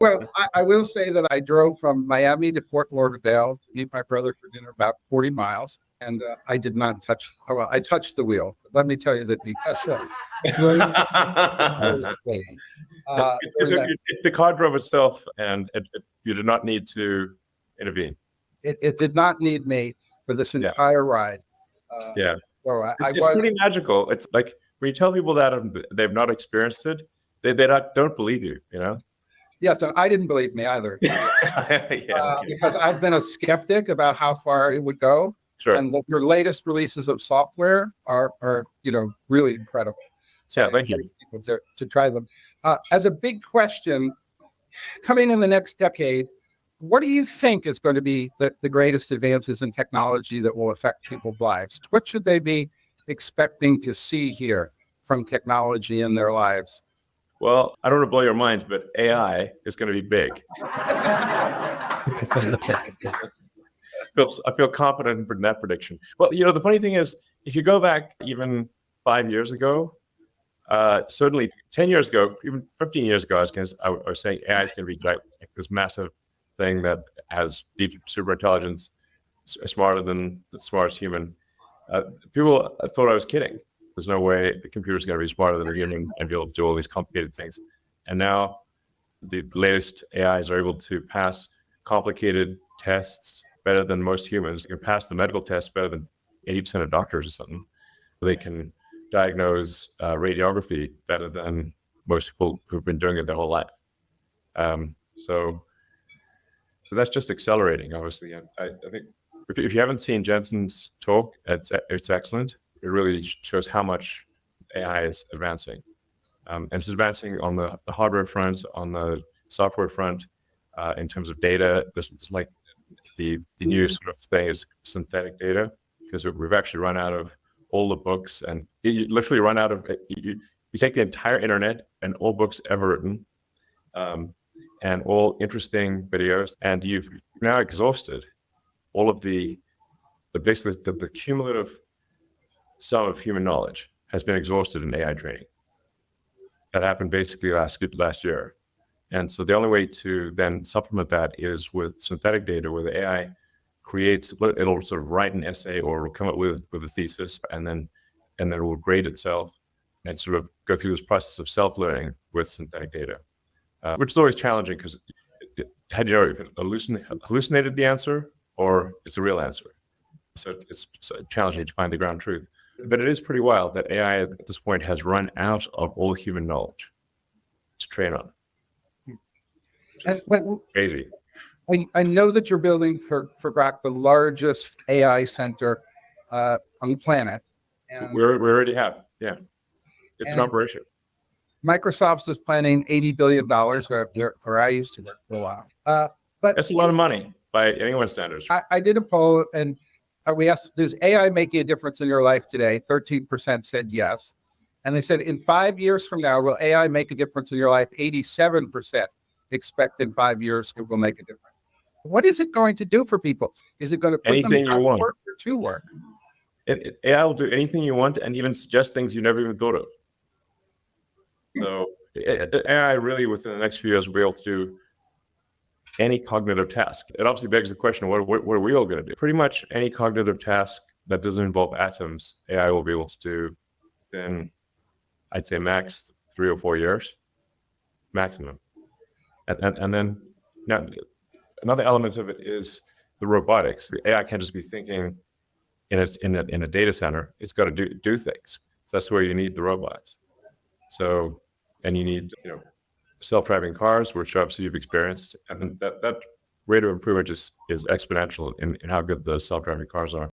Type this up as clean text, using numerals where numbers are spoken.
Well, I will say that I drove from Miami to Fort Lauderdale to meet my brother for dinner, about 40 miles, and I did not touch. Well, I touched the wheel. But let me tell you that during that, The car drove itself, and you did not need to intervene. it did not need me for this entire ride. Yeah. So It's pretty magical. It's like when you tell people that they've not experienced it, they don't believe you, you know? Yeah, so I didn't believe me either. Because I've been a skeptic about how far it would go. Sure. And your latest releases of software are really incredible. So yeah, thank you. People to try them. As a big question, coming in the next decade, what do you think is going to be the greatest advances in technology that will affect people's lives? What should they be expecting to see here from technology in their lives? Well, I don't want to blow your minds, but AI is going to be big. I feel confident in that prediction. Well, the funny thing is, if you go back even 5 years ago, certainly 10 years ago, even 15 years ago, I was saying AI is going to be like this massive thing that has deep super intelligence, smarter than the smartest human. People thought I was kidding. There's no way the computer's going to be smarter than a human and be able to do all these complicated things. And now the latest AIs are able to pass complicated tests better than most humans. They can pass the medical test better than 80% of doctors or something. They can diagnose radiography better than most people who've been doing it their whole life. So that's just accelerating, obviously. I think if you haven't seen Jensen's talk, it's excellent. It really shows how much AI is advancing. And it's advancing on the hardware front, on the software front, in terms of data. This is like the new sort of thing is synthetic data, because we've actually run out of all the books, and you literally run out of you take the entire internet and all books ever written, and all interesting videos, and you've now exhausted all of basically the cumulative sum of human knowledge has been exhausted in AI training. That happened basically last year. And so the only way to then supplement that is with synthetic data, where the AI it'll sort of write an essay or come up with a thesis, and then it will grade itself and sort of go through this process of self-learning with synthetic data, which is always challenging, because how do you know if it hallucinated the answer or it's a real answer? So it's challenging to find the ground truth. But it is pretty wild that AI at this point has run out of all human knowledge to train on. Crazy. I know that you're building for Grok the largest AI center on the planet. And we already have, yeah. It's an operation. Microsoft is planning $80 billion, where I used to work for a while. But that's a lot of money by anyone's standards. I did a poll, and we asked, does AI making a difference in your life today? 13% said yes. And they said, in 5 years from now, will AI make a difference in your life? 87% expect in 5 years it will make a difference. What is it going to do for people? Is it going to put anything them you want work or to work? AI will do anything you want, and even suggest things you never even thought of. So AI really, within the next few years, will be able to do any cognitive task. It obviously begs the question, what are we all going to do? Pretty much any cognitive task that doesn't involve atoms, AI will be able to do within, I'd say, max 3 or 4 years, maximum. And then now, another element of it is the robotics. The AI can't just be thinking in a data center. It's got to do things. So that's where you need the robots. So, and you need self-driving cars, which obviously you've experienced, and that rate of improvement is exponential in how good the self-driving cars are.